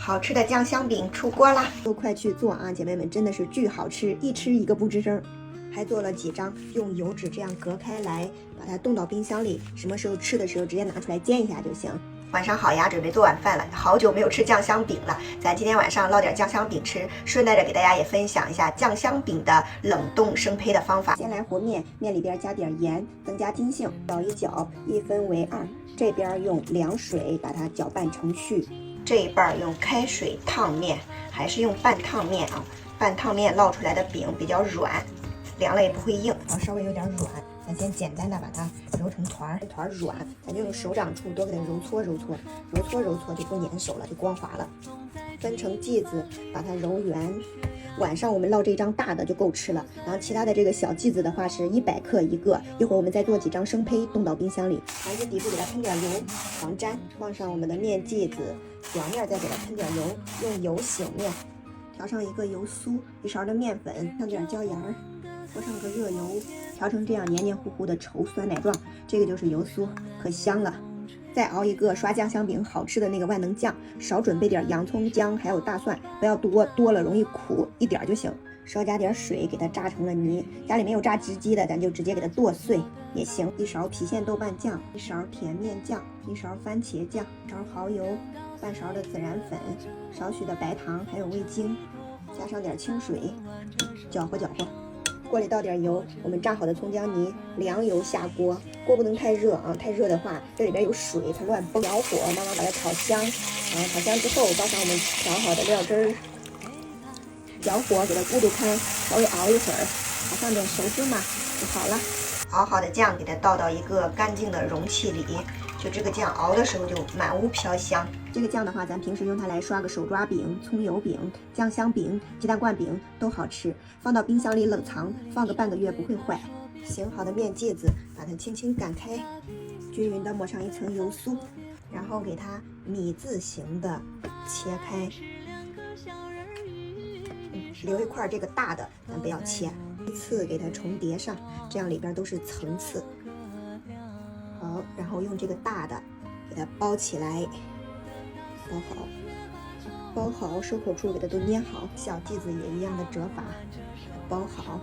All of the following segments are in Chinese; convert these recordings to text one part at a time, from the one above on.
好吃的酱香饼出锅啦！都快去做啊，姐妹们，真的是巨好吃，一吃一个不吱声。还做了几张，用油纸这样隔开来，把它冻到冰箱里，什么时候吃的时候直接拿出来煎一下就行。晚上好呀，准备做晚饭了，好久没有吃酱香饼了，咱今天晚上烙点酱香饼吃，顺带着给大家也分享一下酱香饼的冷冻生胚的方法。先来和面，面里边加点盐，增加筋性，搅一搅，一分为二。这边用凉水把它搅拌成絮，这一半用开水烫面，还是用半烫面啊，半烫面烙出来的饼比较软。凉了也不会硬，然后稍微有点软，咱先简单的把它揉成团，团软，咱就用手掌处多给它揉搓揉搓，揉搓揉搓就不粘手了，就光滑了。分成剂子，把它揉圆。晚上我们烙这张大的就够吃了，然后其他的这个小剂子的话是100克一个。一会儿我们再做几张生胚，冻到冰箱里。盘子底部给它喷点油，防粘。放上我们的面剂子，表面再给它喷点油，用油醒面。调上一个油酥，一勺的面粉，上点椒盐儿。泼上个热油，调成这样黏黏糊糊的稠酸奶状，这个就是油酥，可香了。再熬一个刷酱香饼好吃的那个万能酱，少准备点洋葱、姜还有大蒜，不要多，多了容易苦，一点就行。少加点水，给它炸成了泥。家里没有榨汁机的，咱就直接给它剁碎也行。一勺郫县豆瓣酱，一勺甜面酱，一勺番茄酱，一勺蚝油，半勺的孜然粉，少许的白糖，还有味精，加上点清水，搅和搅和。锅里倒点油，我们炸好的葱姜泥，凉油下锅，锅不能太热啊，太热的话这里边有水，它乱崩。小火慢慢把它炒香，炒香之后倒上我们调好的料汁儿，小火给它咕嘟开，稍微熬一会儿，撒上点熟芝麻就好了。熬好的酱给它倒到一个干净的容器里，就这个酱熬的时候就满屋飘香。这个酱的话，咱平时用它来刷个手抓饼、葱油饼、酱香饼、鸡蛋灌饼都好吃，放到冰箱里冷藏，放个半个月不会坏。醒好的面剂子，把它轻轻擀开，均匀的抹上一层油酥，然后给它米字形的切开。留一块这个大的，咱不要切，依次给它重叠上，这样里边都是层次。好，然后用这个大的给它包起来，包好，收口处给它都捏好。小剂子也一样的折法，包好。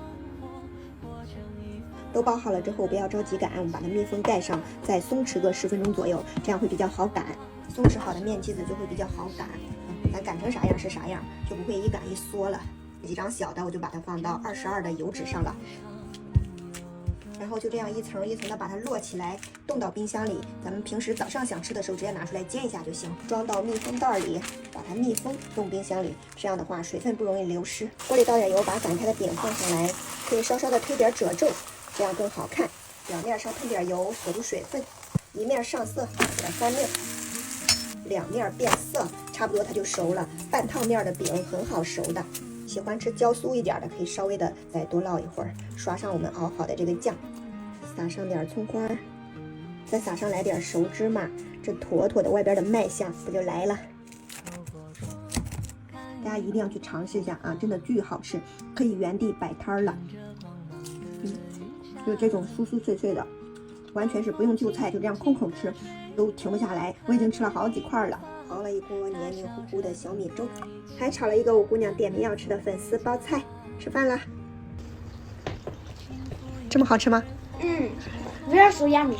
都包好了之后，不要着急擀，我们把它密封盖上，再松弛个10分钟左右，这样会比较好擀。松弛好的面剂子就会比较好擀，咱擀成啥样是啥样，就不会一擀一缩了。几张小的我就把它放到22的油纸上了，然后就这样一层一层的把它摞起来，冻到冰箱里。咱们平时早上想吃的时候直接拿出来煎一下就行。装到密封袋里，把它密封冻冰箱里，这样的话水分不容易流失。锅里倒点油，把擀开的饼放上来，可以稍稍的推点褶皱，这样更好看。表面上喷点油，锁住水分，一面上色，给它翻面，两面变色，差不多它就熟了。半烫面的饼很好熟的。喜欢吃焦酥一点的，可以稍微的再多烙一会儿。刷上我们熬好的这个酱，撒上点葱花，再撒上来点熟芝麻，这坨坨的外边的麦馅不就来了？大家一定要去尝试一下啊，真的巨好吃，可以原地摆摊了。就这种酥酥脆脆的，完全是不用就菜，就这样空口吃都停不下来。我已经吃了好几块了。熬了一锅黏黏糊糊的小米粥，还炒了一个我姑娘点名要吃的粉丝包菜。吃饭了，这么好吃吗？Very so yummy。